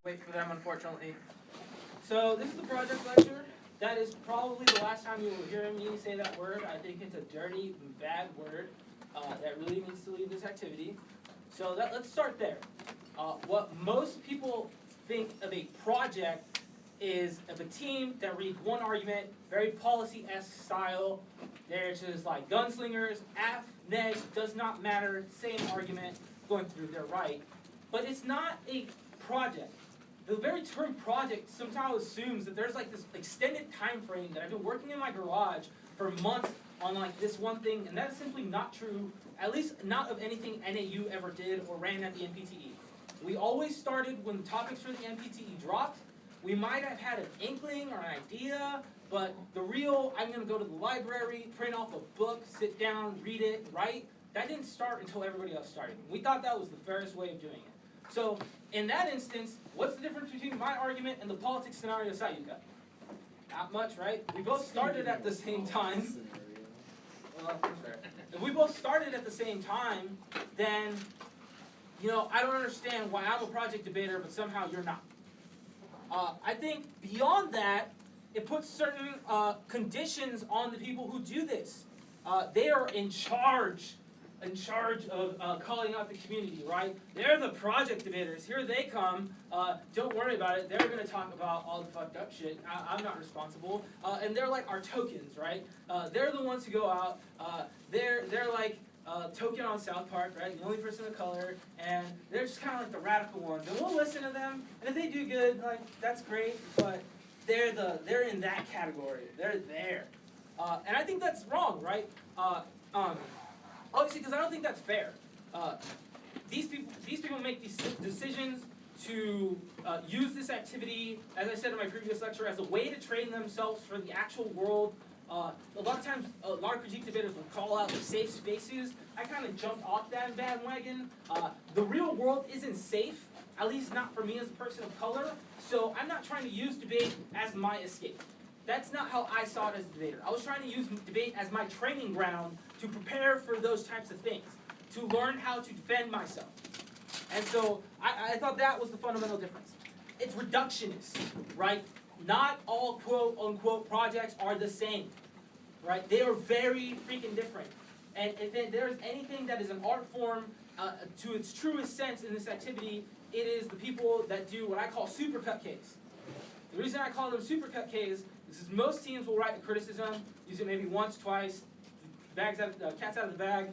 Wait for them, unfortunately. So this is the project lecture. That is probably the last time you will hear me say that word. I think it's a dirty, bad word that really needs to leave this activity. So let's start there. What most people think of a project is of a team that reads one argument, very policy-esque style. They're just like gunslingers, af, neg, does not matter, same argument, going through their right. But it's not a project. The very term project somehow assumes that there's like this extended time frame that I've been working in my garage for months on like this one thing, and that's simply not true, at least not of anything NAU ever did or ran at the NPTE. We always started when the topics for the NPTE dropped. We might have had an inkling or an idea, but the real, I'm going to go to the library, print off a book, sit down, read it, write, that didn't start until everybody else started. We thought that was the fairest way of doing it. So, in that instance, what's the difference between my argument and the politics scenario Sayuka? Not much, right? We both started at the same time. Well, if we both started at the same time, then, I don't understand why I'm a project debater, but somehow you're not. I think beyond that, it puts certain conditions on the people who do this. They are in charge of calling out the community, right? They're the project debaters. Here they come. Don't worry about it. They're going to talk about all the fucked up shit. I'm not responsible. And they're like our tokens, right? They're the ones who go out. They're like token on South Park, right? The only person of color. And they're just kind of like the radical ones. And we'll listen to them. And if they do good, like, that's great. But they're in that category. They're there. And I think that's wrong, right? Obviously, because I don't think that's fair. These people make these decisions to use this activity, as I said in my previous lecture, as a way to train themselves for the actual world. A lot of times, a lot of critique debaters will call out the safe spaces. I kind of jumped off that bandwagon. The real world isn't safe, at least not for me as a person of color, so I'm not trying to use debate as my escape. That's not how I saw it as a debater. I was trying to use debate as my training ground to prepare for those types of things, to learn how to defend myself. And so I thought that was the fundamental difference. It's reductionist, right? Not all quote-unquote projects are the same, right? They are very freaking different. And if there's anything that is an art form to its truest sense in this activity, it is the people that do what I call supercut Ks. The reason I call them supercut Ks is most teams will write a criticism, use it maybe once, twice, cat's out of the bag,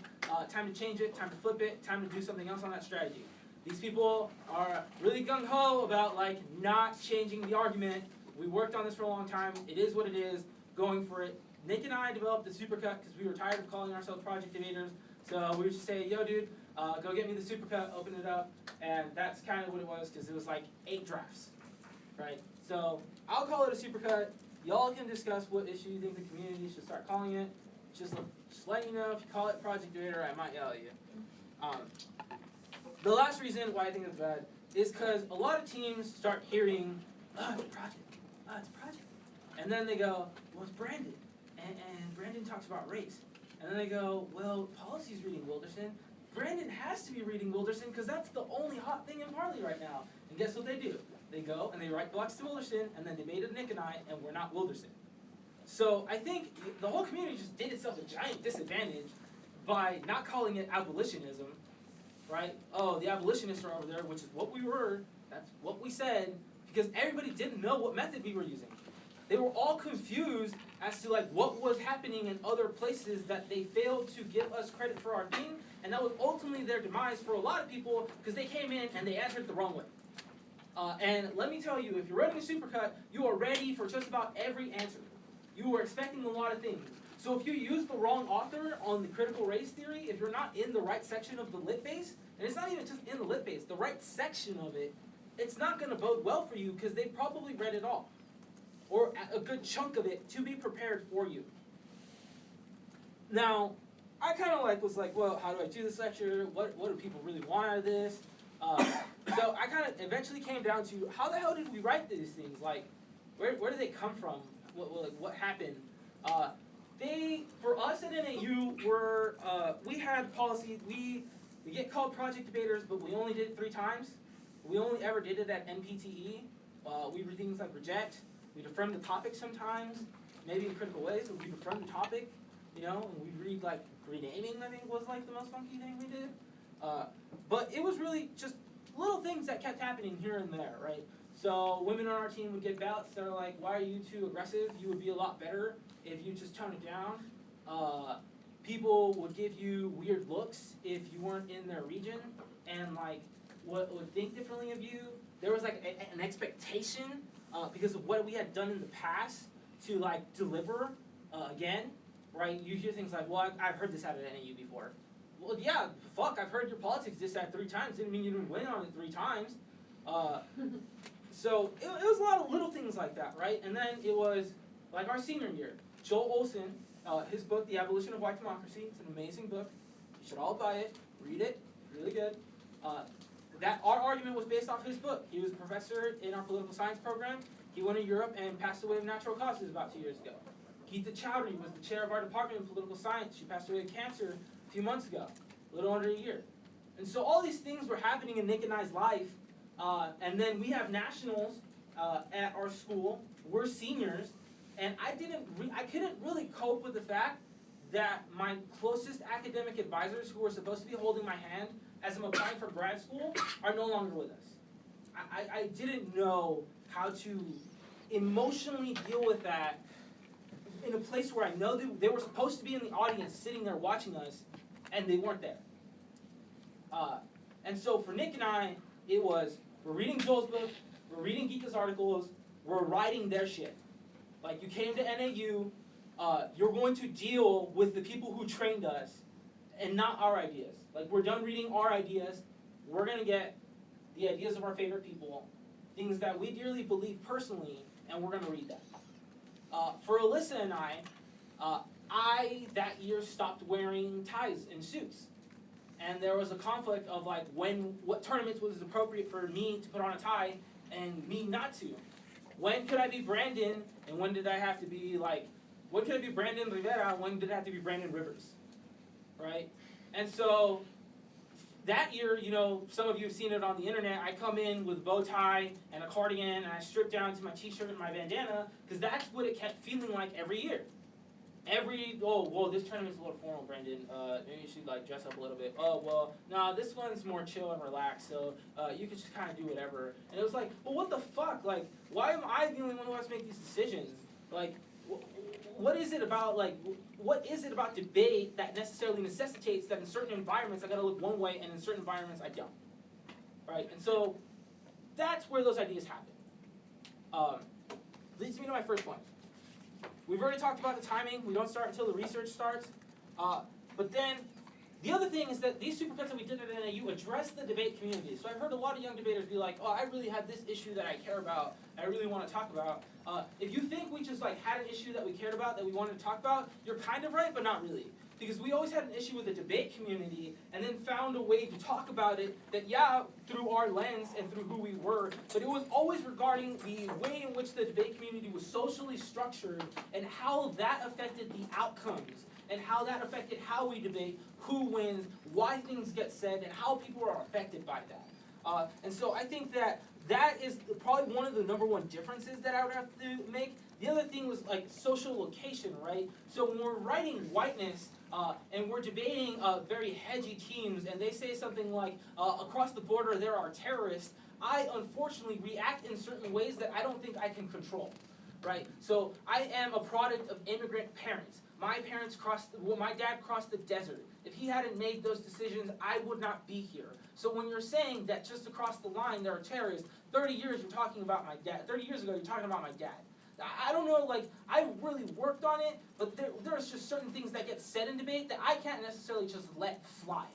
time to change it, time to flip it, time to do something else on that strategy. These people are really gung-ho about not changing the argument. We worked on this for a long time. It is what it is. Going for it. Nick and I developed the supercut because we were tired of calling ourselves project debaters. So we would just say, yo dude, go get me the supercut, open it up. And that's kind of what it was because it was like 8 drafts, right? So I'll call it a supercut. Y'all can discuss what issue you think the community should start calling it. Just let you know, if you call it project debater, I might yell at you. The last reason why I think it's bad is because a lot of teams start hearing, oh, it's a project. Oh, it's a project. And then they go, well, it's Brandon. And Brandon talks about race. And then they go, well, Policy's reading Wilderson. Brandon has to be reading Wilderson because that's the only hot thing in Parley right now. And guess what they do? They go and they write blocks to Wilderson and then debate Nick and I, and we're not Wilderson. So I think the whole community just did itself a giant disadvantage by not calling it abolitionism, right? Oh, the abolitionists are over there, which is what we were. That's what we said, because everybody didn't know what method we were using. They were all confused as to what was happening in other places that they failed to give us credit for our thing, and that was ultimately their demise for a lot of people because they came in and they answered the wrong way. And let me tell you, if you're running a supercut, you are ready for just about every answer. You are expecting a lot of things. So if you use the wrong author on the critical race theory, if you're not in the right section of the lit base, and it's not even just in the lit base, the right section of it, it's not going to bode well for you because they probably read it all. Or a good chunk of it to be prepared for you. Now, I kind of was like, well, how do I do this lecture? What do people really want out of this? So I kind of eventually came down to, how the hell did we write these things? Where did they come from? What happened? For us at NAU, we had policy, we get called project debaters, but we only did it 3 times. We only ever did it at NPTE. We read things like reject. We'd affirm the topic sometimes, maybe in critical ways, but we'd affirm the topic, you know, and we'd read like renaming, I think was like the most funky thing we did. But it was really just little things that kept happening here and there, right? So women on our team would get ballots that are like, why are you too aggressive? You would be a lot better if you just tone it down. People would give you weird looks if you weren't in their region and like would think differently of you. There was like an expectation because of what we had done in the past to like deliver again, right? You hear things like, well, I've heard this out at NAU before. Well, yeah, fuck, I've heard your politics diss that 3 times. Didn't mean you didn't win on it 3 times. So it was a lot of little things like that, right? And then it was like our senior year. Joel Olson, his book, The Abolition of White Democracy, it's an amazing book. You should all buy it, read it, really good. Our argument was based off his book. He was a professor in our political science program. He went to Europe and passed away of natural causes about 2 years ago. Geeta Chowdhury was the chair of our department in political science. She passed away of cancer a few months ago, a little under a year. And so all these things were happening in Nick and I's life. And then we have nationals at our school. We're seniors. And I couldn't really cope with the fact that my closest academic advisors who were supposed to be holding my hand as I'm applying for grad school are no longer with us. I didn't know how to emotionally deal with that in a place where I know they were supposed to be in the audience sitting there watching us, and they weren't there. And so for Nick and I, it was, we're reading Joel's book, we're reading Geeta's articles, we're writing their shit. Like, you came to NAU, you're going to deal with the people who trained us and not our ideas. Like, we're done reading our ideas, we're going to get the ideas of our favorite people, things that we dearly believe personally, and we're going to read that. For Alyssa and I that year stopped wearing ties and suits. And there was a conflict of like what tournaments was appropriate for me to put on a tie and me not to. When could I be Brandon and when did I have to be like, when could I be Brandon Rivera and when did I have to be Brandon Rivers, right? And so that year, you know, some of you have seen it on the internet, I come in with a bow tie and a cardigan and I strip down to my t-shirt and my bandana because that's what it kept feeling like every year. Oh, whoa, this tournament's a little formal, Brandon. Maybe you should like dress up a little bit. Oh, well, nah, this one's more chill and relaxed, so you can just kind of do whatever. And it was like, well, what the fuck? Like, why am I the only one who has to make these decisions? Like, what is it about, like, what is it about debate that necessarily necessitates that in certain environments I gotta look one way and in certain environments I don't? Right? And so that's where those ideas happen. Leads me to my first point. We've already talked about the timing. We don't start until the research starts. But then the other thing is that these supercuts that we did at NAU address the debate community. So I've heard a lot of young debaters be like, oh, I really have this issue that I care about, I really want to talk about. If you think we just like had an issue that we cared about, that we wanted to talk about, you're kind of right, but not really. Because we always had an issue with the debate community and then found a way to talk about it that, yeah, through our lens and through who we were, but it was always regarding the way in which the debate community was socially structured and how that affected the outcomes and how that affected how we debate, who wins, why things get said, and how people are affected by that. And so I think that that is probably one of the #1 differences that I would have to make. The other thing was like social location, right? So when we're writing whiteness and we're debating very hedgy teams and they say something like, across the border there are terrorists, I unfortunately react in certain ways that I don't think I can control, right? So I am a product of immigrant parents. My dad crossed the desert. If he hadn't made those decisions, I would not be here. So when you're saying that just across the line there are terrorists, 30 years you're talking about my dad. 30 years ago you're talking about my dad. I don't know, like, I really worked on it, but there's just certain things that get said in debate that I can't necessarily just let fly.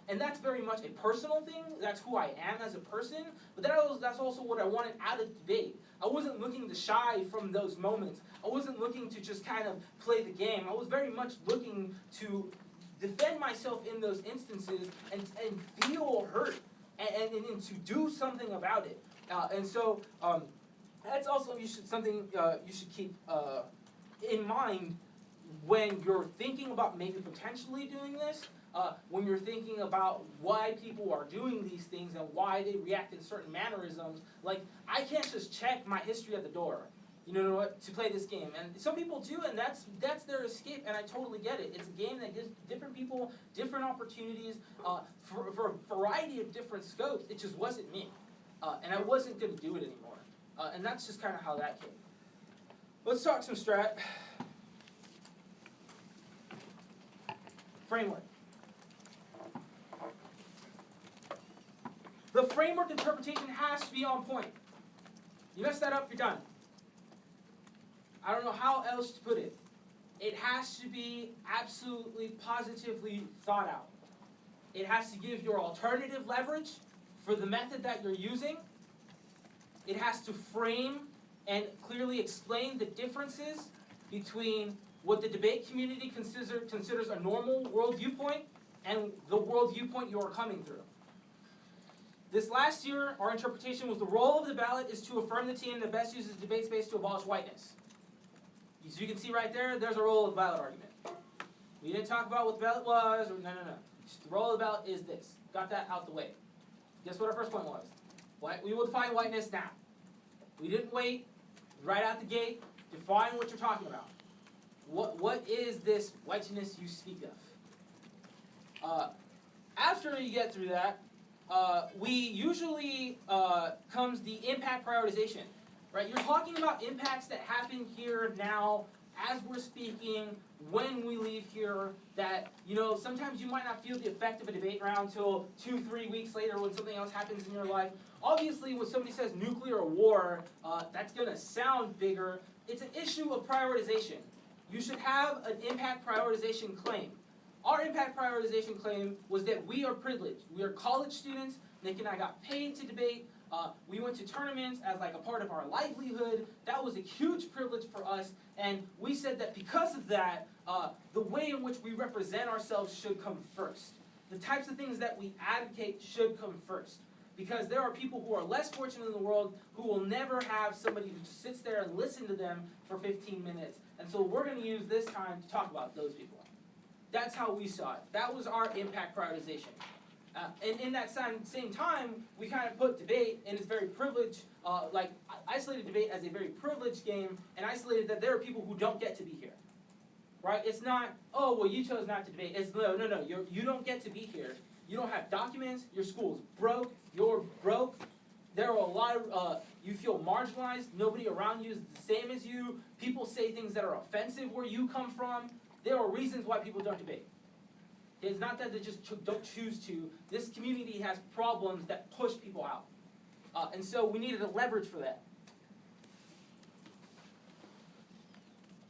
And that's very much a personal thing. That's who I am as a person. But that's also what I wanted out of debate. I wasn't looking to shy from those moments. I wasn't looking to just kind of play the game. I was very much looking to defend myself in those instances and feel hurt and to do something about it. And so that's also something you should keep in mind when you're thinking about maybe potentially doing this. when you're thinking about why people are doing these things and why they react in certain mannerisms. Like, I can't just check my history at the door, you know what, to play this game. And some people do, and that's their escape, and I totally get it. It's a game that gives different people different opportunities for a variety of different scopes. It just wasn't me, and I wasn't going to do it anymore. And that's just kind of how that came. Let's talk some strat. Framework. The framework interpretation has to be on point. You mess that up, you're done. I don't know how else to put it. It has to be absolutely, positively thought out. It has to give your alternative leverage for the method that you're using. It has to frame and clearly explain the differences between what the debate community considers a normal world viewpoint and the world viewpoint you are coming through. This last year, our interpretation was the role of the ballot is to affirm the team that best uses debate space to abolish whiteness. As you can see right there, there's a role of the ballot argument. We didn't talk about what the ballot was, or no. The role of the ballot is this. Got that out the way. Guess what our first point was? We will define whiteness now. We didn't wait, right out the gate, define what you're talking about. What is this whiteness you speak of? After you get through that, we usually comes the impact prioritization. Right? You're talking about impacts that happen here now, as we're speaking, when we leave here, that, sometimes you might not feel the effect of a debate round until 2-3 weeks later when something else happens in your life. Obviously, when somebody says nuclear war, that's going to sound bigger. It's an issue of prioritization. You should have an impact prioritization claim. Our impact prioritization claim was that we are privileged. We are college students. Nick and I got paid to debate. We went to tournaments as like a part of our livelihood. That was a huge privilege for us, and we said that because of that, the way in which we represent ourselves should come first. The types of things that we advocate should come first. Because there are people who are less fortunate in the world who will never have somebody who just sits there and listen to them for 15 minutes. And so we're going to use this time to talk about those people. That's how we saw it. That was our impact prioritization. And in that same time, we kind of put debate in its very privileged, isolated debate as a very privileged game, and isolated that there are people who don't get to be here. Right? It's not, oh, well, you chose not to debate. It's no, you don't get to be here. You don't have documents, your school's broke, you're broke. There are a lot of, you feel marginalized, nobody around you is the same as you. People say things that are offensive where you come from. There are reasons why people don't debate. It's not that they just don't choose to. This community has problems that push people out. And so we needed a leverage for that.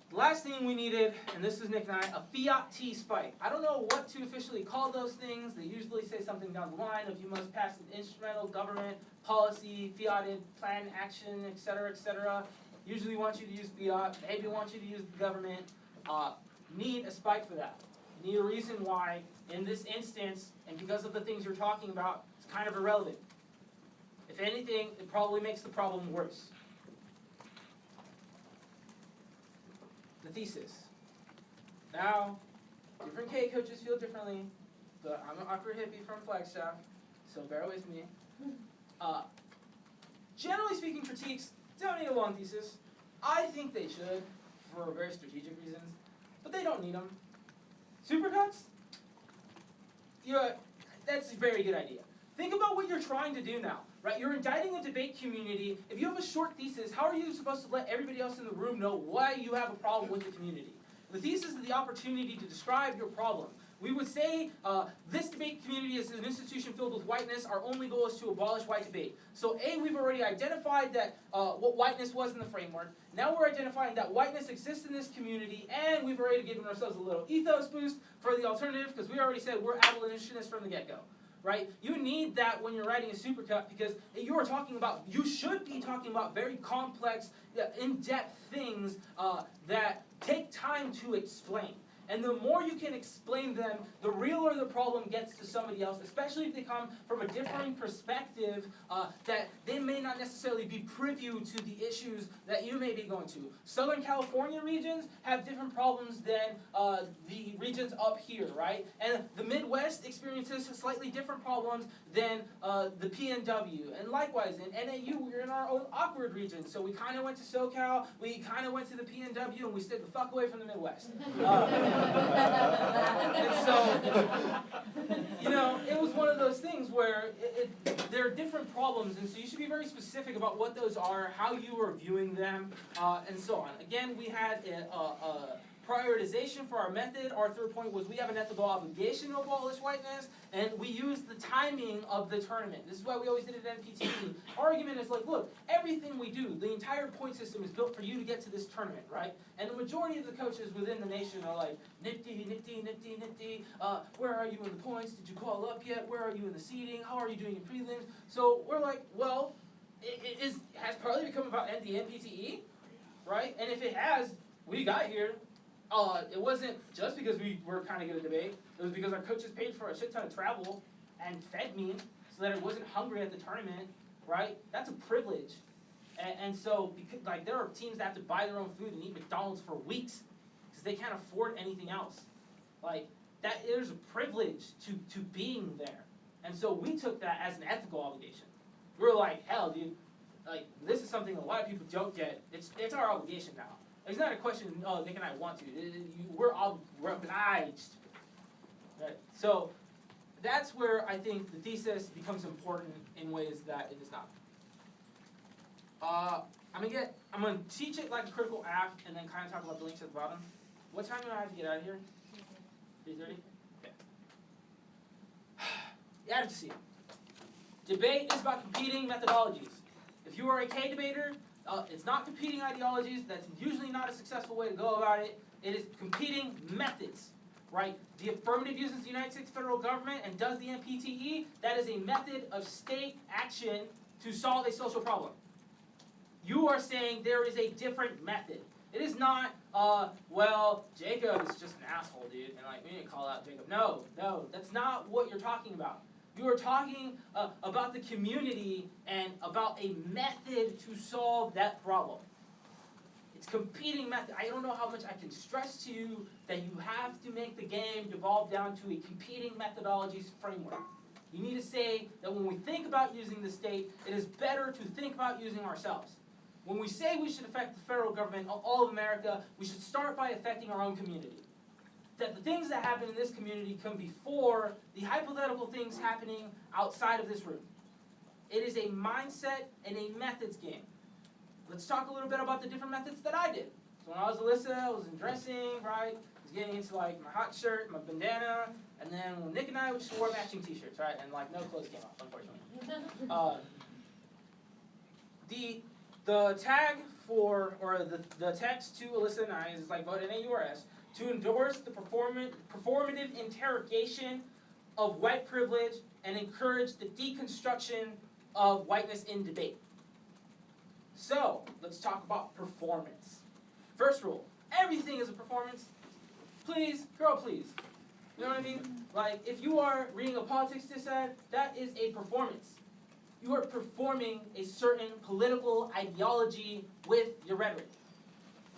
The last thing we needed, and this is Nick and I, a fiat T spike. I don't know what to officially call those things. They usually say something down the line of you must pass an instrumental government policy, fiated plan action, etc., etc. Usually want you to use fiat, maybe want you to use the government. Need a spike for that. You need a reason why, in this instance, and because of the things you're talking about, it's kind of irrelevant. If anything, it probably makes the problem worse. The thesis. Now, different K coaches feel differently, but I'm an awkward hippie from Flagstaff, so bear with me. Generally speaking, critiques don't need a long thesis. I think they should, for very strategic reasons, but they don't need them. Supercuts? That's a very good idea. Think about what you're trying to do now, right? You're indicting a debate community. If you have a short thesis, how are you supposed to let everybody else in the room know why you have a problem with the community? The thesis is the opportunity to describe your problem. We would say this debate community is an institution filled with whiteness. Our only goal is to abolish white debate. So A, we've already identified that what whiteness was in the framework. Now we're identifying that whiteness exists in this community, and we've already given ourselves a little ethos boost for the alternative, because we already said we're abolitionists from the get-go. Right? You need that when you're writing a supercut, because you should be talking about very complex, in-depth things that take time to explain. And the more you can explain them, the realer the problem gets to somebody else, especially if they come from a differing perspective that they may not necessarily be privy to the issues that you may be going to. Southern California regions have different problems than the regions up here, right? And the Midwest experiences slightly different problems than the PNW. And likewise, in NAU, we're in our own awkward region. So we kind of went to SoCal, we kind of went to the PNW, and we stayed the fuck away from the Midwest. And so, you know, it was one of those things where there are different problems, and so you should be very specific about what those are, how you are viewing them, and so on. Again, we had a prioritization for our method. Our third point was we have an ethical obligation to abolish whiteness, and we use the timing of the tournament. This is why we always did it at NPTE. Our argument is like, look, everything we do, the entire point system is built for you to get to this tournament, right? And the majority of the coaches within the nation are like, nifty, nifty, nifty, nifty, where are you in the points? Did you call up yet? Where are you in the seeding? How are you doing in prelims? So we're like, well, it has partly become about the NPTE, right? And if it has, we got here. It wasn't just because we were kind of good at debate. It was because our coaches paid for a shit ton of travel and fed me so that I wasn't hungry at the tournament, right? That's a privilege. And so, because, like, there are teams that have to buy their own food and eat McDonald's for weeks because they can't afford anything else. Like, that there's a privilege to being there. And so we took that as an ethical obligation. We were like, hell, dude, like, this is something a lot of people don't get. It's our obligation now. It's not a question, oh, Nick and I want to. We're obliged. Right? So that's where I think the thesis becomes important in ways that it is not. I'm gonna teach it like a critical app and then kind of talk about the links at the bottom. What time do I have to get out of here? 3:30? Okay. Advocacy. Debate is about competing methodologies. If you are a K debater, it's not competing ideologies. That's usually not a successful way to go about it. It is competing methods, right? The affirmative uses the United States federal government and does the MPTE. That is a method of state action to solve a social problem. You are saying there is a different method. It is not, well, Jacob is just an asshole, dude, and like we need to call out Jacob. No, that's not what you're talking about. You are talking about the community and about a method to solve that problem. It's competing method. I don't know how much I can stress to you that you have to make the game devolve down to a competing methodologies framework. You need to say that when we think about using the state, it is better to think about using ourselves. When we say we should affect the federal government, all of America, we should start by affecting our own community. That the things that happen in this community come before the hypothetical things happening outside of this room. It is a mindset and a methods game. Let's talk a little bit about the different methods that I did. So when I was Alyssa, I was in dressing, right? I was getting into like my hot shirt, my bandana, and then when Nick and I just wore matching t-shirts, right? And like no clothes came off, unfortunately. The tag for, or the text to Alyssa and I is like vote NAURS. To endorse the performative interrogation of white privilege and encourage the deconstruction of whiteness in debate. So, let's talk about performance. First rule, everything is a performance. Please, girl, please. You know what I mean? Like, if you are reading a politics dissent, that is a performance. You are performing a certain political ideology with your rhetoric.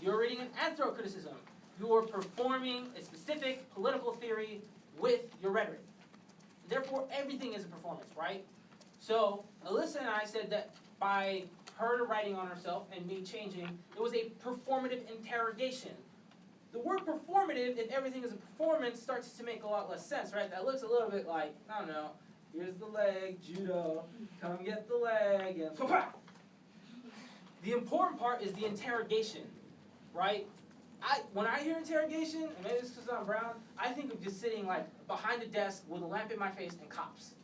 You're reading an anthro-criticism. You are performing a specific political theory with your rhetoric. Therefore, everything is a performance, right? So, Alyssa and I said that by her writing on herself and me changing, it was a performative interrogation. The word performative, if everything is a performance, starts to make a lot less sense, right? That looks a little bit like, I don't know, here's the leg, judo, come get the leg, and pa-pa! The important part is the interrogation, right? When I hear interrogation, and maybe it's because I'm brown, I think of just sitting like behind a desk with a lamp in my face and cops,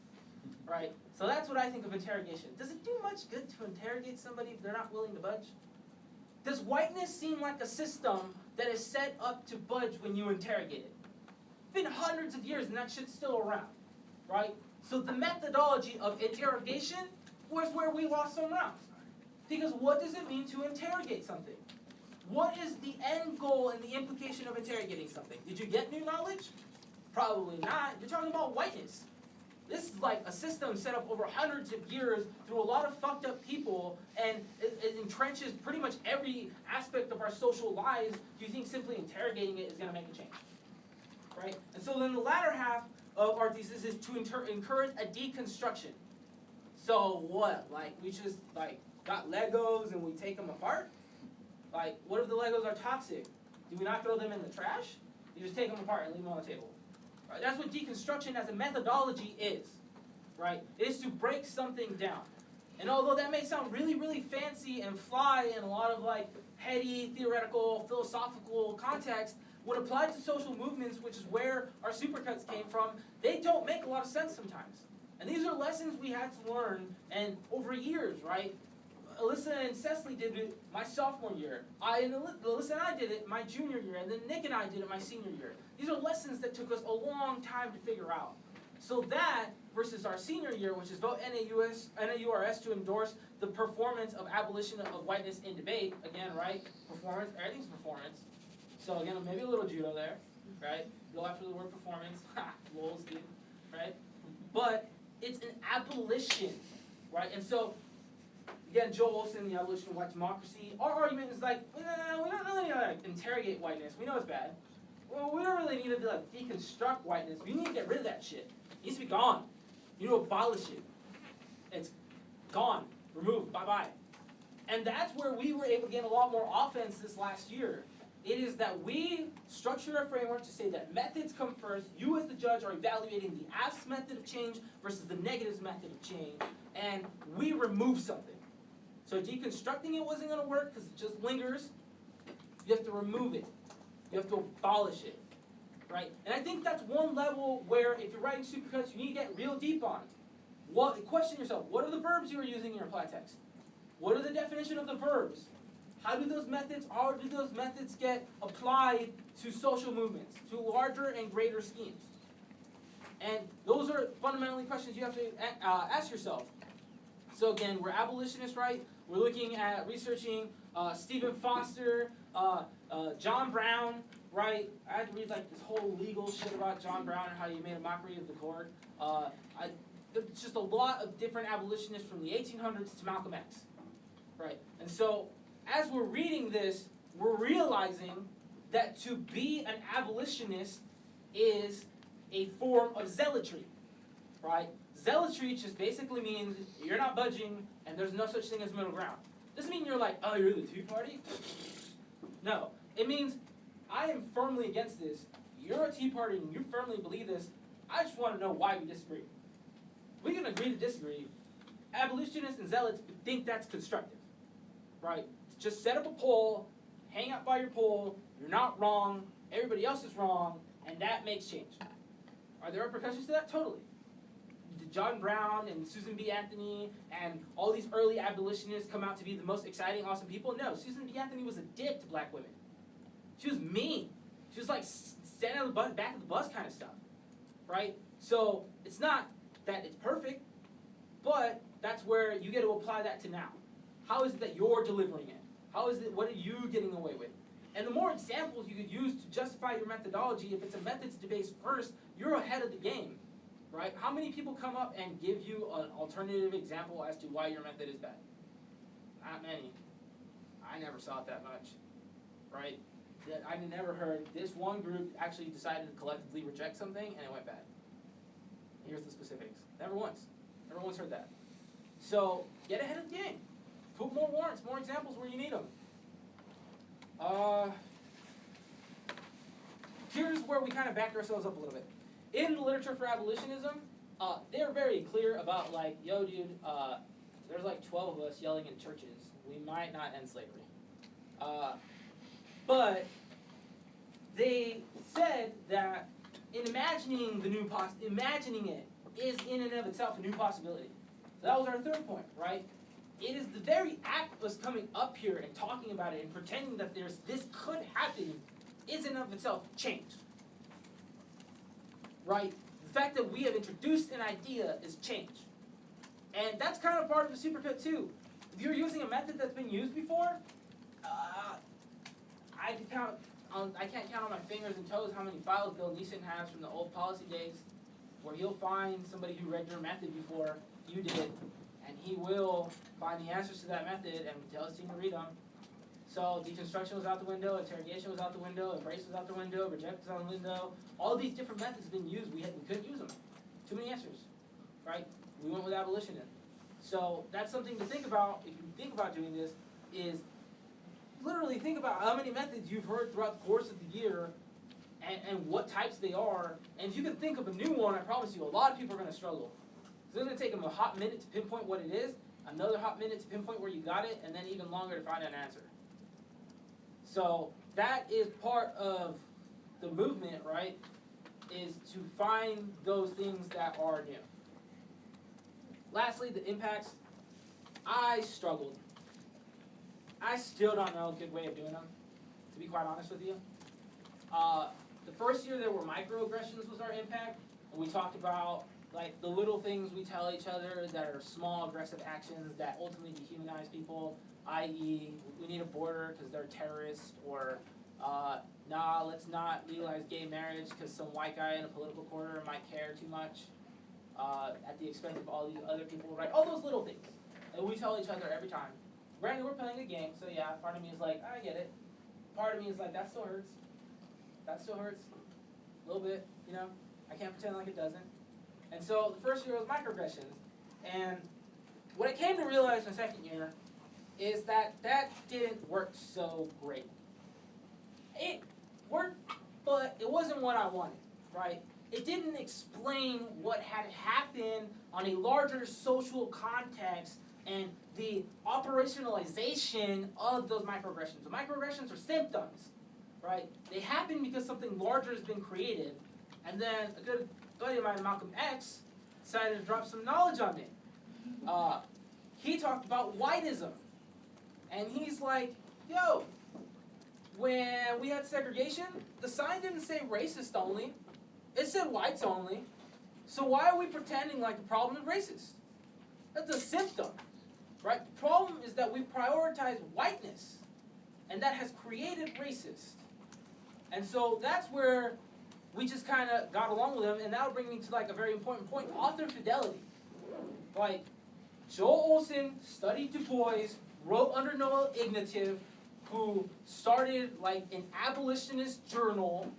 right? So that's what I think of interrogation. Does it do much good to interrogate somebody if they're not willing to budge? Does whiteness seem like a system that is set up to budge when you interrogate it? It's been hundreds of years and that shit's still around, right? So the methodology of interrogation was where we lost some rounds. Because what does it mean to interrogate something? what is the end goal and the implication of interrogating something? Did you get new knowledge? Probably not. You're talking about whiteness. This is like a system set up over hundreds of years through a lot of fucked up people, and it entrenches pretty much every aspect of our social lives. Do you think simply interrogating it is going to make a change? Right? And so then the latter half of our thesis is to encourage a deconstruction. So what? Like, we just, like, got Legos and we take them apart? Like, what if the Legos are toxic? Do we not throw them in the trash? You just take them apart and leave them on the table. Right? That's what deconstruction as a methodology is. Right? It is to break something down. And although that may sound really, really fancy and fly in a lot of, like, heady, theoretical, philosophical context, when applied to social movements, which is where our supercuts came from, they don't make a lot of sense sometimes. And these are lessons we had to learn, and over years, right? Alyssa and Cecily did it my sophomore year. Alyssa and I did it my junior year, and then Nick and I did it my senior year. These are lessons that took us a long time to figure out. So that versus our senior year, which is vote NAURS to endorse the performance of abolition of whiteness in debate. Again, right? Performance, everything's performance. So again, maybe a little judo there, right? Go after the word performance. Ha, lol, dude, right? But it's an abolition, right? And so, again, Joel Olson, the abolition of white democracy, our argument is like, we don't really need to like, interrogate whiteness. We know it's bad. Well, we don't really need to like deconstruct whiteness. We need to get rid of that shit. It needs to be gone. You need to abolish it. It's gone, removed, bye-bye. And that's where we were able to gain a lot more offense this last year. It is that we structured our framework to say that methods come first. You as the judge are evaluating the as method of change versus the negatives method of change. And we remove something. So deconstructing it wasn't going to work because it just lingers. You have to remove it. You have to abolish it. Right? And I think that's one level where if you're writing supercuts, you need to get real deep on. Question yourself, what are the verbs you are using in your apply text? What are the definition of the verbs? How do those methods get applied to social movements, to larger and greater schemes? And those are fundamentally questions you have to ask yourself. So again, we're abolitionists, right? We're looking at researching Stephen Foster, John Brown, right? I had to read like this whole legal shit about John Brown and how he made a mockery of the court. There's just a lot of different abolitionists from the 1800s to Malcolm X, right? And so as we're reading this, we're realizing that to be an abolitionist is a form of zealotry, right? Zealotry just basically means you're not budging and there's no such thing as middle ground. Doesn't mean you're like, oh, you're the Tea Party? No. It means I am firmly against this. You're a Tea Party and you firmly believe this. I just want to know why we disagree. We can agree to disagree. Abolitionists and zealots think that's constructive, right? Just set up a poll, hang out by your poll, you're not wrong, everybody else is wrong, and that makes change. Are there repercussions to that? Totally. Did John Brown and Susan B. Anthony and all these early abolitionists come out to be the most exciting, awesome people? No, Susan B. Anthony was a dick to black women. She was mean. She was like standing on the back of the bus kind of stuff, right? So it's not that it's perfect, but that's where you get to apply that to now. How is it that you're delivering it? How is it, what are you getting away with? And the more examples you could use to justify your methodology, if it's a methods debate first, you're ahead of the game, right? How many people come up and give you an alternative example as to why your method is bad? Not many. I never saw it that much, right? I never heard this one group actually decided to collectively reject something and it went bad. Here's the specifics. Never once. Never once heard that. So get ahead of the game. Put more warrants, more examples where you need them. Here's where we kind of backed ourselves up a little bit. In the literature for abolitionism, they're very clear about like, yo dude, there's like 12 of us yelling in churches. We might not end slavery. But they said that in imagining imagining it is in and of itself a new possibility. So that was our third point, right? It is the very act of us coming up here and talking about it and pretending that this could happen is in and of itself change. Right? The fact that we have introduced an idea is change. And that's kind of part of the supercut too. If you're using a method that's been used before, I can't count on my fingers and toes how many files Bill Neeson has from the old policy days, where he'll find somebody who read your method before you did, and he will find the answers to that method and tell his team to read them. So deconstruction was out the window, interrogation was out the window, embrace was out the window, reject was out the window. All these different methods have been used. We couldn't use them. Too many answers, right? We went with abolition in. So that's something to think about if you think about doing this, is literally think about how many methods you've heard throughout the course of the year and what types they are. And if you can think of a new one, I promise you a lot of people are going to struggle. So it's going to take them a hot minute to pinpoint what it is, another hot minute to pinpoint where you got it, and then even longer to find an answer. So that is part of the movement, right, is to find those things that are new. Lastly, the impacts. I struggled. I still don't know a good way of doing them, to be quite honest with you. The first year there were microaggressions was our impact, and we talked about like the little things we tell each other that are small aggressive actions that ultimately dehumanize people, i.e. we need a border because they're terrorists, or nah, let's not legalize gay marriage because some white guy in a political corner might care too much at the expense of all these other people, right? All those little things that we tell each other every time. Granted, we're playing a game, so yeah, part of me is like, I get it. Part of me is like, that still hurts. That still hurts. A little bit, you know? I can't pretend like it doesn't. And so the first year was microaggressions. And what I came to realize in the second year is that that didn't work so great. It worked, but it wasn't what I wanted, right? It didn't explain what had happened on a larger social context and the operationalization of those microaggressions. The microaggressions are symptoms, right? They happen because something larger has been created, and then a good buddy of mine, Malcolm X, decided to drop some knowledge on me. He talked about whiteism, and he's like, yo, when we had segregation, the sign didn't say racist only, it said whites only, so why are we pretending like the problem is racist? That's a symptom. Right? The problem is that we prioritize whiteness, and that has created racist. And so that's where we just kind of got along with him, and that'll bring me to like a very important point, author fidelity. Like, Joel Olson studied Du Bois, wrote under Noel Ignativ, who started like an abolitionist journal.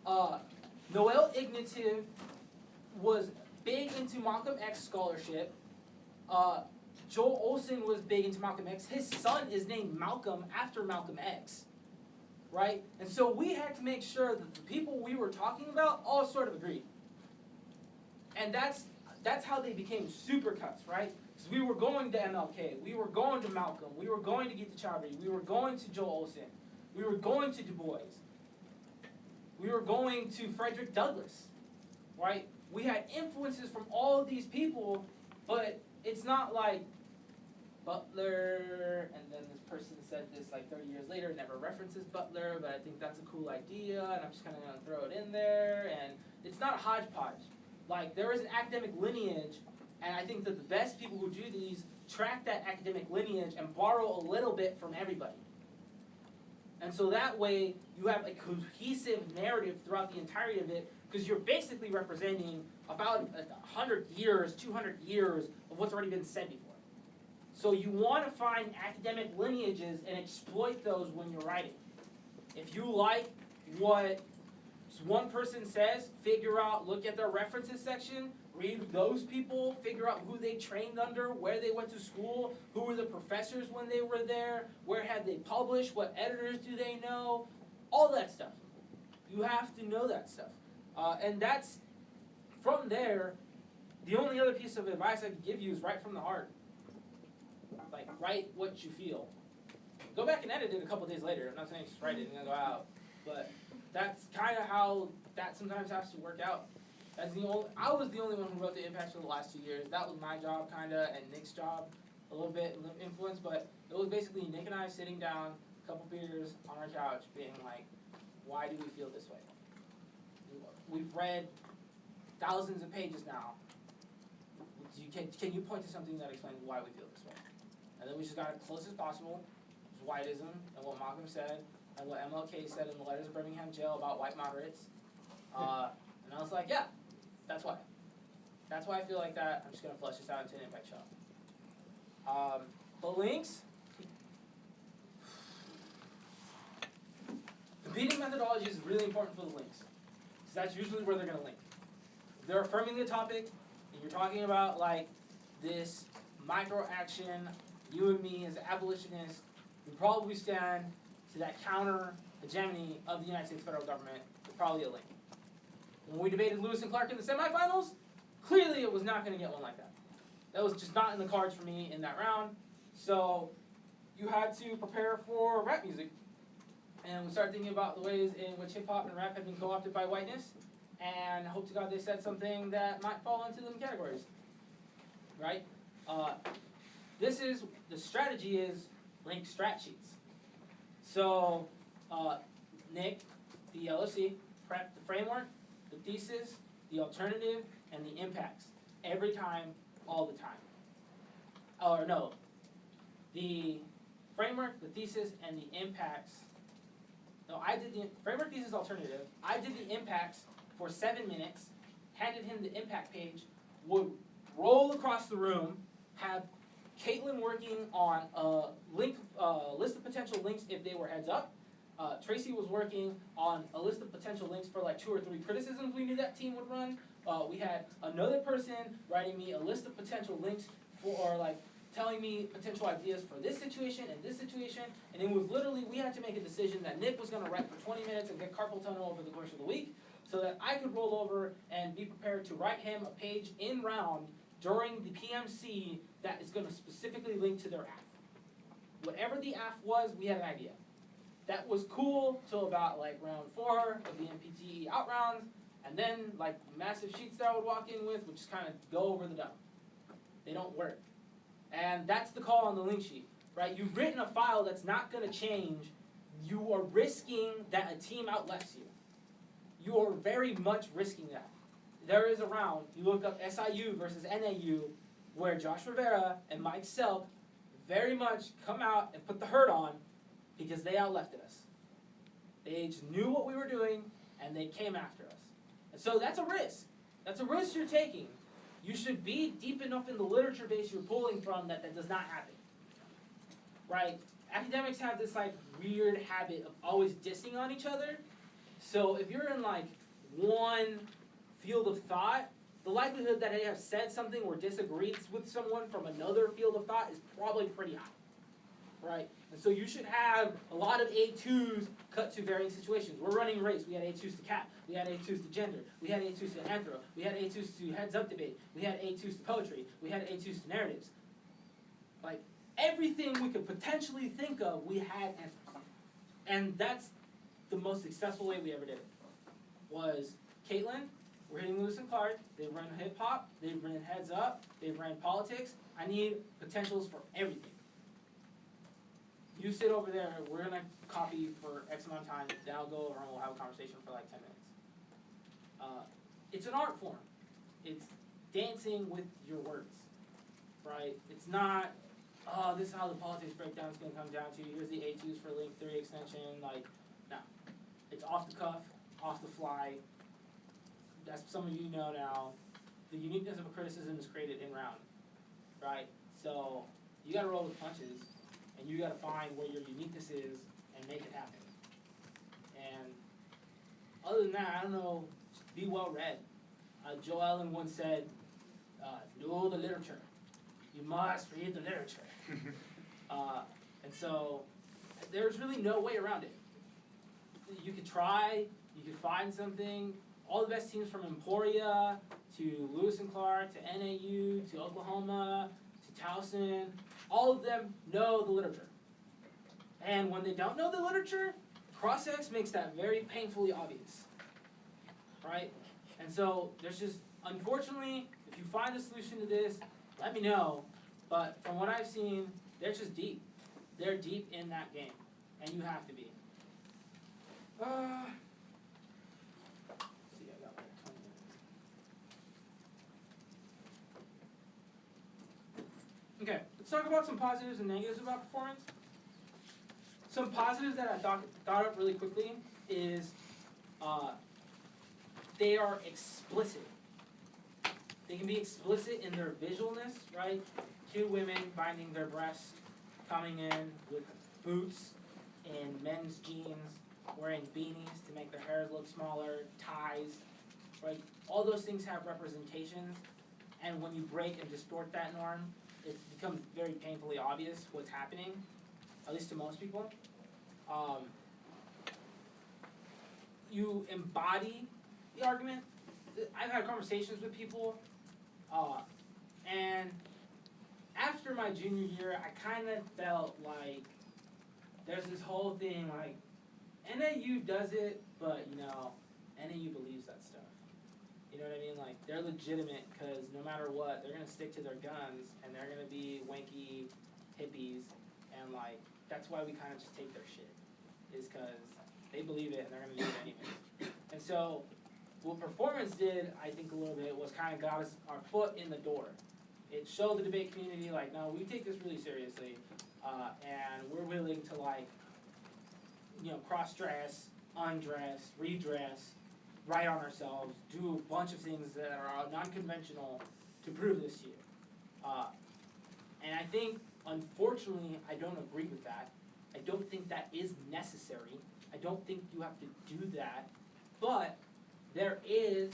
Noel Ignativ was big into Malcolm X scholarship. Joel Olson was big into Malcolm X. His son is named Malcolm after Malcolm X, right? And so we had to make sure that the people we were talking about all sort of agreed. And that's how they became supercuts, right? Because we were going to MLK, we were going to Malcolm, we were going to Gita Chowdhury, we were going to Joel Olson, we were going to Du Bois, we were going to Frederick Douglass, right? We had influences from all of these people, but it's not like Butler, and then this person said this like 30 years later, never references Butler, but I think that's a cool idea, and I'm just kind of going to throw it in there, and it's not a hodgepodge. Like, there is an academic lineage, and I think that the best people who do these track that academic lineage and borrow a little bit from everybody. And so that way, you have a cohesive narrative throughout the entirety of it, because you're basically representing about 100 years, 200 years of what's already been said before. So you want to find academic lineages and exploit those when you're writing. If you like what one person says, figure out, look at their references section, read those people, figure out who they trained under, where they went to school, who were the professors when they were there, where had they published, what editors do they know, all that stuff. You have to know that stuff. And that's, from there, the only other piece of advice I could give you is write from the heart. Like, write what you feel. Go back and edit it a couple days later. I'm not saying just write it and then go out. But that's kind of how that sometimes has to work out. I was the only one who wrote the impacts for the last 2 years. That was my job, kind of, and Nick's job, a little bit influence. But it was basically Nick and I sitting down, a couple beers on our couch, being like, why do we feel this way? We've read thousands of pages now. Can you point to something that explains why we feel this way? And then we just got as close as possible. Whiteism and what Malcolm said, and what MLK said in the letters of Birmingham jail about white moderates. And I was like, yeah, that's why. That's why I feel like that. I'm just going to flesh this out into an impact shot. The links. The beating methodology is really important for the links, because that's usually where they're going to link. If they're affirming the topic, and you're talking about like this micro action, you and me as abolitionists, we probably stand to that counter hegemony of the United States federal government, with probably a link. When we debated Lewis and Clark in the semifinals, clearly it was not going to get one like that. That was just not in the cards for me in that round. So you had to prepare for rap music. And we started thinking about the ways in which hip-hop and rap had been co-opted by whiteness. And hope to God they said something that might fall into them categories. Right? The strategy is link strat sheets. So Nick, the LOC, prepped the framework, the thesis, the alternative, and the impacts. Every time, all the time. Or no, the framework, the thesis, and the impacts. No, I did the framework, thesis, alternative. I did the impacts for 7 minutes, handed him the impact page, would roll across the room, have Caitlin working on a list of potential links if they were heads up. Tracy was working on a list of potential links for like 2 or 3 criticisms we knew that team would run. We had another person writing me a list of potential links for like telling me potential ideas for this situation and this situation. And it was literally, we had to make a decision that Nick was going to write for 20 minutes and get carpal tunnel over the course of the week so that I could roll over and be prepared to write him a page in round during the PMC that is going to specifically link to their AF. Whatever the AF was, we had an idea. That was cool till about like round 4 of the MPTE out rounds, and then like massive sheets that I would walk in with would just kind of go over the dump. They don't work. And that's the call on the link sheet, right? You've written a file that's not going to change. You are risking that a team outlefts you. You are very much risking that. There is a round, you look up SIU versus NAU, where Josh Rivera and Mike Selk very much come out and put the hurt on because they outlefted us. They just knew what we were doing, and they came after us. And so that's a risk. That's a risk you're taking. You should be deep enough in the literature base you're pulling from that does not happen. Right? Academics have this like weird habit of always dissing on each other. So if you're in like one field of thought, the likelihood that they have said something or disagreed with someone from another field of thought is probably pretty high. Right? And so you should have a lot of A2s cut to varying situations. We're running race. We had A2s to cat. We had A2s to gender. We had A2s to anthro. We had A2s to heads up debate. We had A2s to poetry. We had A2s to narratives. Like, everything we could potentially think of, we had answers. And that's the most successful way we ever did it. Was Caitlin, we're hitting Lewis and Clark. They've run hip hop. They've ran heads up. They've ran politics. I need potentials for everything. You sit over there, we're going to copy for X amount of time, then I'll go over and we'll have a conversation for like 10 minutes. It's an art form. It's dancing with your words, right? It's not, oh, this is how the politics breakdown is going to come down to. Here's the A2s for link 3 extension. Like, no. It's off the cuff, off the fly. As some of you know now, the uniqueness of a criticism is created in round, right? So you got to roll with punches. And you got to find where your uniqueness is and make it happen. And other than that, I don't know, just be well read. Joe Allen once said, know the literature. You must read the literature. And so there's really no way around it. You could try, you could find something. All the best teams from Emporia to Lewis and Clark to NAU to Oklahoma to Towson, all of them know the literature. And when they don't know the literature, cross-ex makes that very painfully obvious. Right? And so there's just, unfortunately, if you find a solution to this, let me know. But from what I've seen, they're just deep. They're deep in that game. And you have to be. See, I got like 20 minutes. Okay, let's talk about some positives and negatives about performance. some positives that I thought of really quickly is they are explicit. They can be explicit in their visualness, right? Two women binding their breasts, coming in with boots and men's jeans, wearing beanies to make their hair look smaller, ties, right? All those things have representations, and when you break and distort that norm, it becomes very painfully obvious what's happening, at least to most people. You embody the argument. I've had conversations with people, and after my junior year, I kind of felt like there's this whole thing like, NAU does it, but NAU believes that stuff. You know what I mean? Like, they're legitimate because no matter what, they're going to stick to their guns, and they're going to be wanky hippies, and like, that's why we kind of just take their shit, is because they believe it and they're going to do it anyway. And so, what performance did, I think a little bit, was kind of got us our foot in the door. It showed the debate community, like, no, we take this really seriously, and we're willing to, like, cross-dress, undress, redress, write on ourselves, do a bunch of things that are non-conventional to prove this year. And I think, unfortunately, I don't agree with that. I don't think that is necessary. I don't think you have to do that. But there is,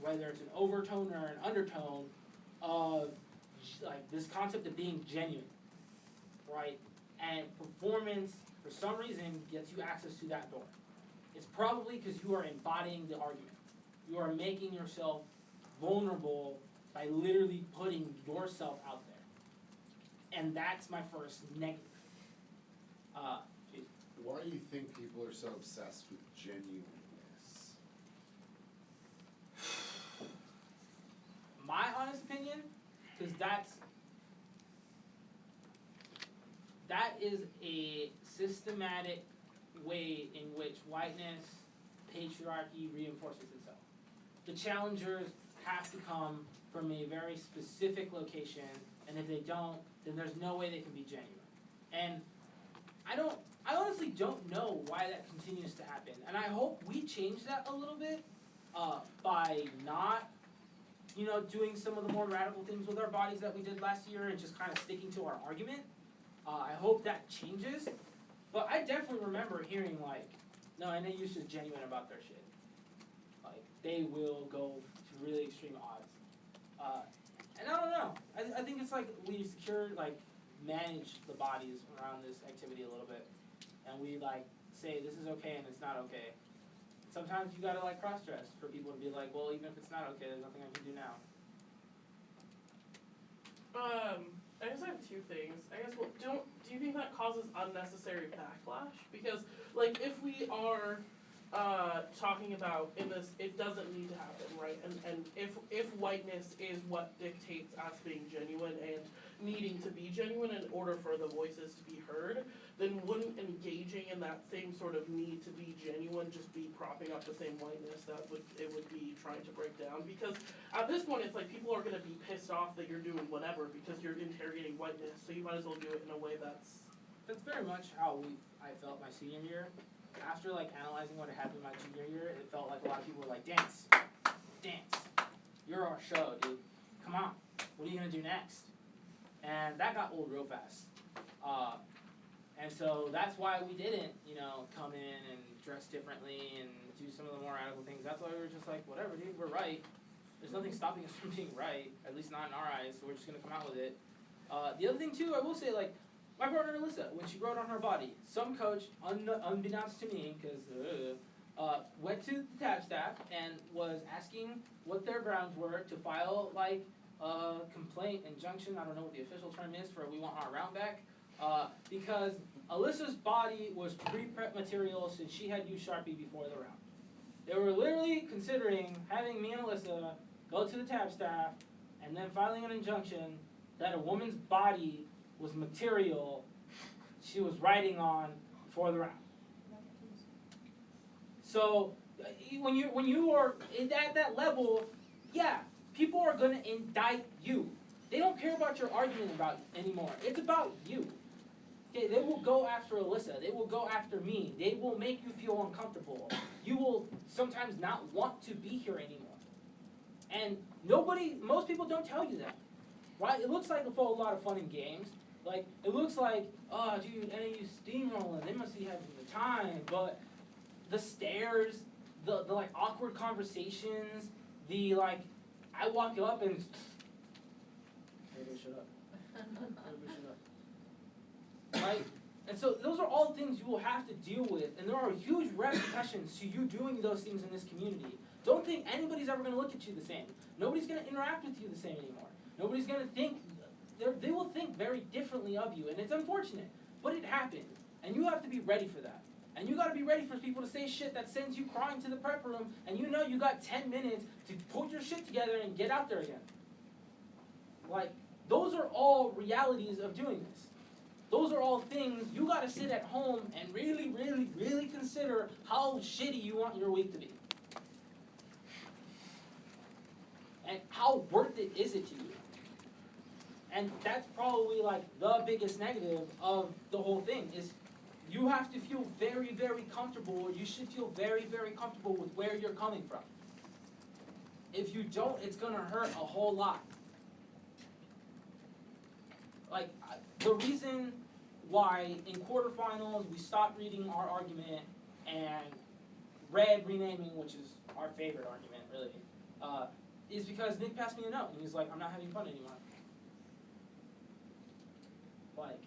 whether it's an overtone or an undertone, of like this concept of being genuine, right? And performance, for some reason, gets you access to that door. It's probably because you are embodying the argument. You are making yourself vulnerable by literally putting yourself out there. And that's my first negative. Why do you think people are so obsessed with genuineness? My honest opinion, because that is a systematic way in which whiteness, patriarchy reinforces itself. The challengers have to come from a very specific location, and if they don't, then there's no way they can be genuine. And I honestly don't know why that continues to happen. And I hope we change that a little bit by not, doing some of the more radical things with our bodies that we did last year and just kind of sticking to our argument. I hope that changes. But I definitely remember hearing like, no, NAU's just genuine about their shit. Like, they will go to really extreme odds. And I don't know. I think it's like we manage the bodies around this activity a little bit. And we say this is okay and it's not okay. Sometimes you gotta cross-dress for people to be like, well, even if it's not okay, there's nothing I can do now. I guess I have two things. I guess, do you think that causes unnecessary backlash? Because, if we are talking about in this, it doesn't need to happen, right? And if whiteness is what dictates us being genuine and needing to be genuine in order for the voices to be heard, then wouldn't engaging in that same sort of need to be genuine just be propping up the same whiteness that it would be trying to break down? Because at this point, it's like people are going to be pissed off that you're doing whatever because you're interrogating whiteness, so you might as well do it in a way that's... That's very much how I felt my senior year. After analyzing what had happened my junior year, it felt like a lot of people were like, dance, you're our show, dude. Come on, what are you gonna do next? And that got old real fast. And so that's why we didn't, come in and dress differently and do some of the more radical things. That's why we were just like, whatever, dude, we're right. There's nothing stopping us from being right, at least not in our eyes, so we're just gonna come out with it. The other thing too, I will say, my partner Alyssa, when she wrote on her body, some coach, unbeknownst to me, because went to the tab staff and was asking what their grounds were to file a complaint, injunction, I don't know what the official term is for we want our round back, because Alyssa's body was pre-prep material since she had used Sharpie before the round. They were literally considering having me and Alyssa go to the tab staff and then filing an injunction that a woman's body was material she was writing on before the round. So when you are at that level, yeah, people are going to indict you. They don't care about your argument anymore. It's about you. Okay, they will go after Alyssa. They will go after me. They will make you feel uncomfortable. You will sometimes not want to be here anymore. And most people don't tell you that, right? It looks like a whole lot of fun and games. Like, it looks like, oh, dude, NAU steamrolling. They must be having the time. But the stares, the like awkward conversations, the like, I walk up and everybody shut up. Everybody shut up. Right? And so those are all things you will have to deal with, and there are huge repercussions to you doing those things in this community. Don't think anybody's ever going to look at you the same. Nobody's going to interact with you the same anymore. Nobody's going to think, they will think very differently of you, and it's unfortunate, but it happened, and you have to be ready for that. And you got to be ready for people to say shit that sends you crying to the prep room, and you know you got 10 minutes to put your shit together and get out there again. Like, those are all realities of doing this. Those are all things you got to sit at home and really, really, really consider how shitty you want your week to be. And how worth it is it to you? And that's probably like the biggest negative of the whole thing is you have to feel very, very comfortable. You should feel very, very comfortable with where you're coming from. If you don't, it's going to hurt a whole lot. Like, the reason why in quarterfinals we stopped reading our argument and read renaming, which is our favorite argument, really, is because Nick passed me a note and he's like, I'm not having fun anymore. Like,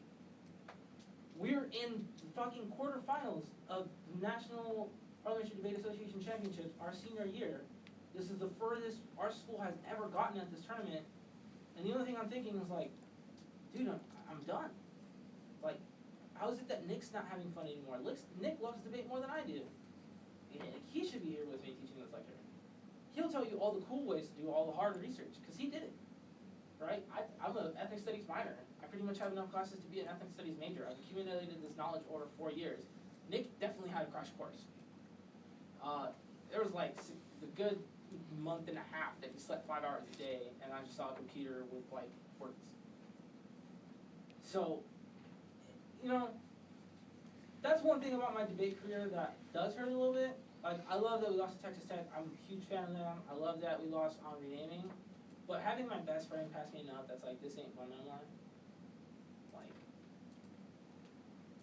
we're in fucking quarterfinals of National Parliamentary Debate Association Championships our senior year. This is the furthest our school has ever gotten at this tournament. And the only thing I'm thinking is like, dude, I'm done. Like, how is it that Nick's not having fun anymore? Nick loves debate more than I do. Yeah, he should be here with me teaching this lecture. He'll tell you all the cool ways to do all the hard research, because he did it, right? I'm an ethnic studies minor. I pretty much have enough classes to be an ethnic studies major. I've accumulated this knowledge over 4 years. Nick definitely had a crash course. There was like a good month and a half that he slept 5 hours a day, and I just saw a computer with like words. So, you know, that's one thing about my debate career that does hurt a little bit. Like, I love that we lost to Texas Tech. I'm a huge fan of them. I love that we lost on renaming. But having my best friend pass me a note that's like, this ain't fun no more. Like,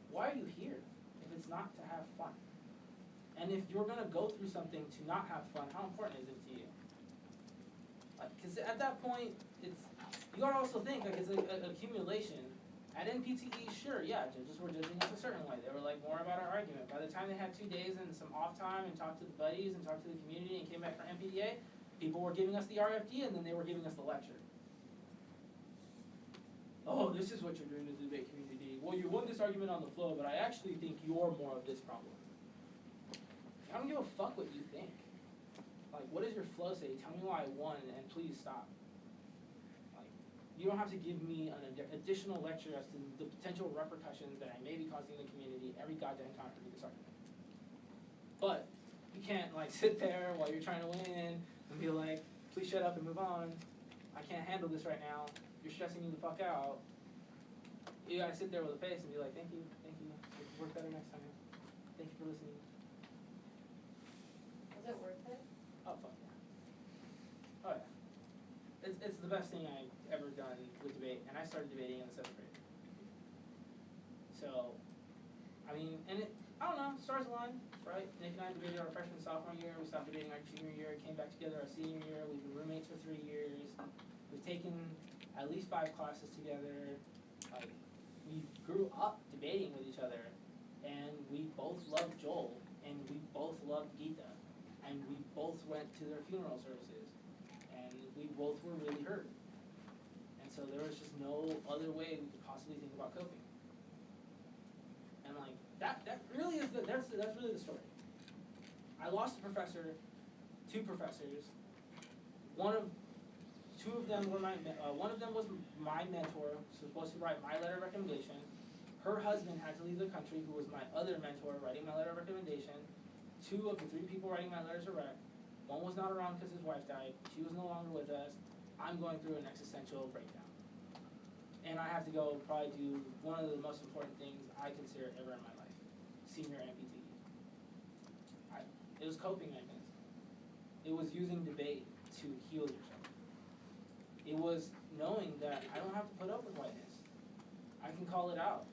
why are you here if it's not to have fun? And if you're going to go through something to not have fun, how important is it to you? Like, because at that point, it's, you got to also think, like, it's an accumulation. At NPTE, sure, yeah, judges were judging us a certain way. They were like more about our argument. By the time they had 2 days and some off time and talked to the buddies and talked to the community and came back for MPDA, people were giving us the RFD and then they were giving us the lecture. Oh, this is what you're doing to the debate community. Well, you won this argument on the flow, but I actually think you're more of this problem. I don't give a fuck what you think. Like, what does your flow say? Tell me why I won and please stop. You don't have to give me an additional lecture as to the potential repercussions that I may be causing the community every goddamn time I read this argument. But you can't like sit there while you're trying to win and be like, please shut up and move on. I can't handle this right now. You're stressing me the fuck out. You gotta sit there with a face and be like, thank you, work better next time. Thank you for listening. Was it worth it? Oh, fuck yeah. Oh yeah. It's the best thing I've ever done with debate, and I started debating in the 7th grade. So, I mean, and I don't know, stars align, right? Nick and I debated our freshman, sophomore year, we stopped debating our junior year, came back together our senior year, we've been roommates for 3 years, we've taken at least 5 classes together, like, we grew up debating with each other, and we both loved Joel, and we both loved Geeta, and we both went to their funeral services, and we both were really hurt. And so there was just no other way we could possibly think about coping. And like, that really is that's really the story. I lost a professor, 2 professors. One of them was my mentor, supposed to write my letter of recommendation. Her husband had to leave the country, who was my other mentor, writing my letter of recommendation. 2 of the 3 people writing my letters are rec. One was not around because his wife died. She was no longer with us. I'm going through an existential breakdown. and I have to go probably do one of the most important things I consider ever in my life, senior amputee. It was coping mechanism. It was using debate to heal yourself. It was knowing that I don't have to put up with whiteness. I can call it out.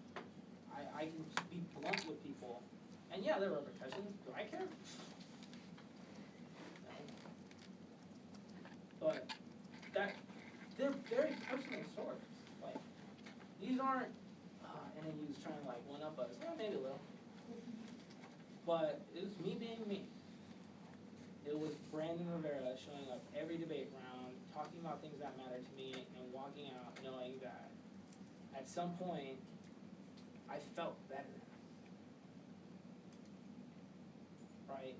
I can be blunt with people. And yeah, there are repercussions. Do I care? No. But they're very personal stories. Like, these aren't, and then he was trying to like one up us. Yeah, maybe a little. But it was me being me. It was Brandon Rivera showing up every debate round, talking about things that matter to me, and walking out knowing that at some point I felt better. Right?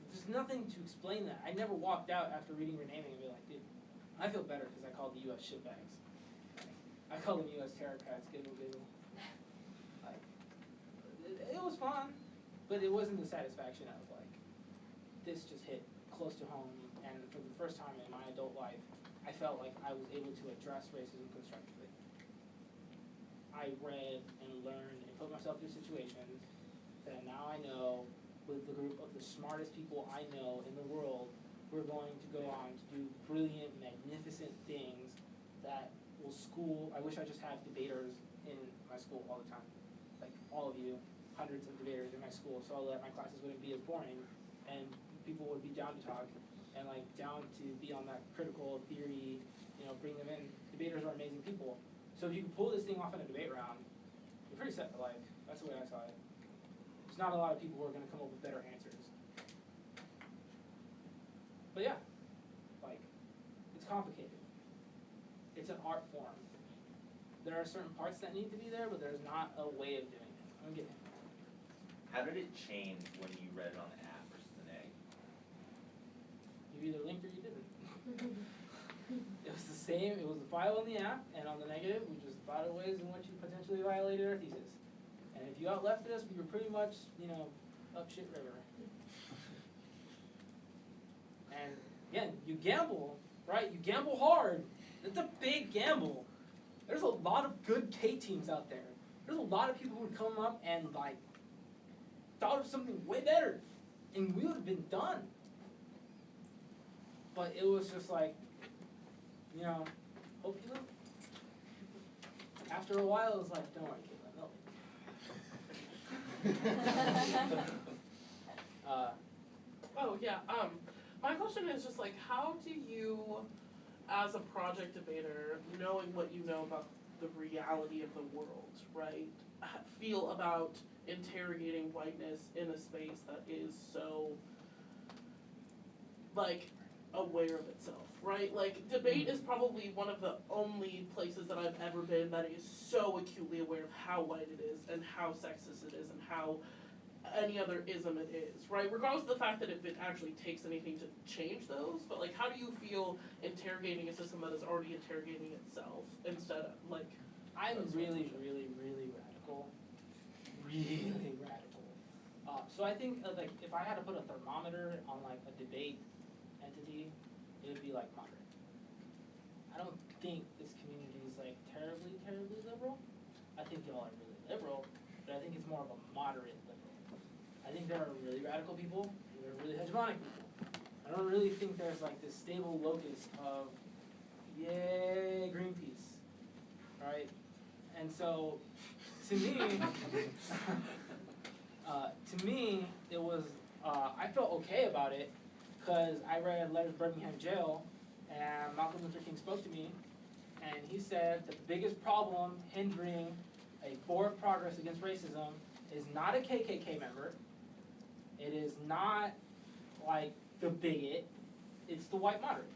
There's nothing to explain that. I never walked out after reading Renaming and be like, dude, I feel better because I called the U.S. shitbags. I called them U.S. terrorcrats, giggle giggle. Like, it was fun, but it wasn't the satisfaction of like, this just hit close to home, and for the first time in my adult life, I felt like I was able to address racism constructively. I read and learned and put myself through situations that now I know, with the group of the smartest people I know in the world, we're going to go on to do brilliant, magnificent things that will school. I wish I just had debaters in my school all the time. Like all of you, hundreds of debaters in my school, so that my classes wouldn't be as boring, and people would be down to talk, and like down to be on that critical theory, bring them in. Debaters are amazing people. So if you can pull this thing off in a debate round, you're pretty set for life. That's the way I saw it. There's not a lot of people who are going to come up with better answers. But yeah, like, it's complicated. It's an art form. There are certain parts that need to be there, but there's not a way of doing it. I'm getting it. How did it change when you read it on the app versus an egg? You either linked or you didn't. It was the same. It was the file on the app, and on the negative, we just thought of ways in which you potentially violated our thesis. And if you outlefted us, we were pretty much, up shit river. And again, you gamble, right? You gamble hard. It's a big gamble. There's a lot of good K teams out there. There's a lot of people who would come up and like thought of something way better, and we would have been done. But it was just like, hope you live. After a while, it was like, don't worry, Caitlin, no. Oh yeah. My question is just like, how do you, as a project debater, knowing what you know about the reality of the world, right, feel about interrogating whiteness in a space that is so, like, aware of itself, right? Like, debate is probably one of the only places that I've ever been that is so acutely aware of how white it is and how sexist it is and how any other ism it is, right? Regardless of the fact that if it actually takes anything to change those, but like, how do you feel interrogating a system that is already interrogating itself instead of like? I'm really, really, really radical. Really radical. So I think like if I had to put a thermometer on like a debate entity, it would be like moderate. I don't think this community is like terribly, terribly liberal. I think y'all are really liberal, but I think it's more of a moderate liberal. I think there are really radical people, and there are really hegemonic people. I don't really think there's like this stable locus of, yay, Greenpeace, right? And so, to me, it was, I felt okay about it, because I read Letters Birmingham Jail, and Malcolm Luther King spoke to me, and he said that the biggest problem hindering a forward progress against racism is not a KKK member. It is not like the bigot, it's the white moderate.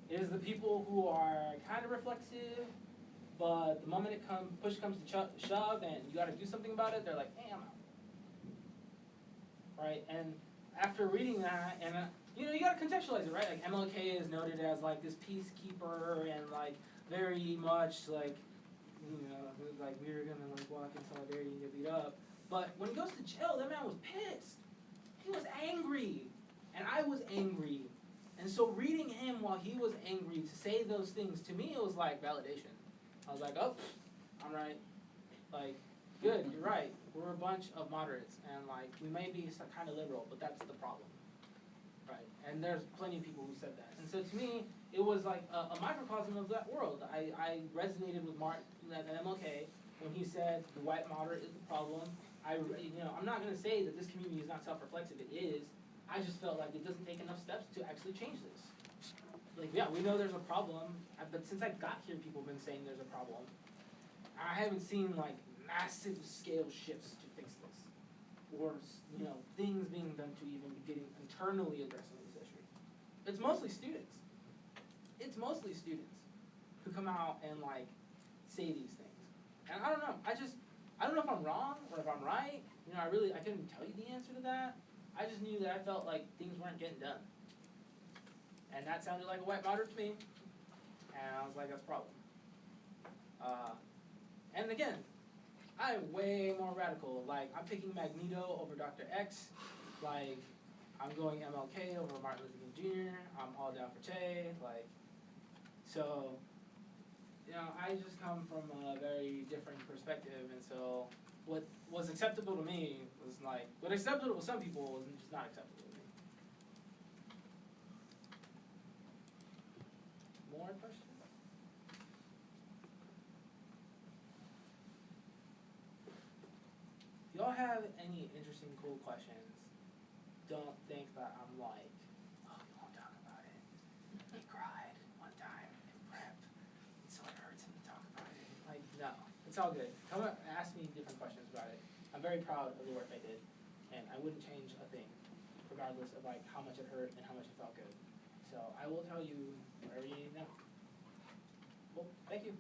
It is the people who are kind of reflexive, but the moment push comes to shove and you gotta do something about it, they're like, hey, I'm out. Right, and after reading that, and you gotta contextualize it, right? Like MLK is noted as like this peacekeeper and like very much like, like we're gonna like walk in solidarity and get beat up. But when he goes to jail, that man was pissed. He was angry. And I was angry. And so reading him while he was angry to say those things, to me it was like validation. I was like, oh, I'm right. Like, good, you're right. We're a bunch of moderates, and like we may be kind of liberal, but that's the problem, right? And there's plenty of people who said that. And so to me, it was like a microcosm of that world. I resonated with Martin at MLK when he said the white moderate is the problem. I'm not going to say that this community is not self-reflexive. It is. I just felt like it doesn't take enough steps to actually change this. Like, yeah, we know there's a problem, but since I got here, people have been saying there's a problem. I haven't seen like massive scale shifts to fix this, or things being done to even getting internally addressing this issue. It's mostly students. It's mostly students who come out and like say these things. And I don't know. I don't know if I'm wrong or if I'm right. I couldn't tell you the answer to that. I just knew that I felt like things weren't getting done. And that sounded like a white moderate to me. And I was like, that's a problem. And again, I'm way more radical. Like, I'm picking Magneto over Dr. X. Like, I'm going MLK over Martin Luther King Jr. I'm all down for Che. Like, so, I just come from a very different perspective. And so, what was acceptable to me was like, what acceptable to some people was just not acceptable to me. More questions? If y'all have any interesting, cool questions, don't think that I'm like, oh, we won't talk about it. He cried one time in prep, and so it hurts him to talk about it. Like, no, it's all good. Come up and ask me different questions about it. I'm very proud of the work I did, and I wouldn't change a thing, regardless of like how much it hurt and how much it felt good. So I will tell you whatever you need to know. Cool, thank you.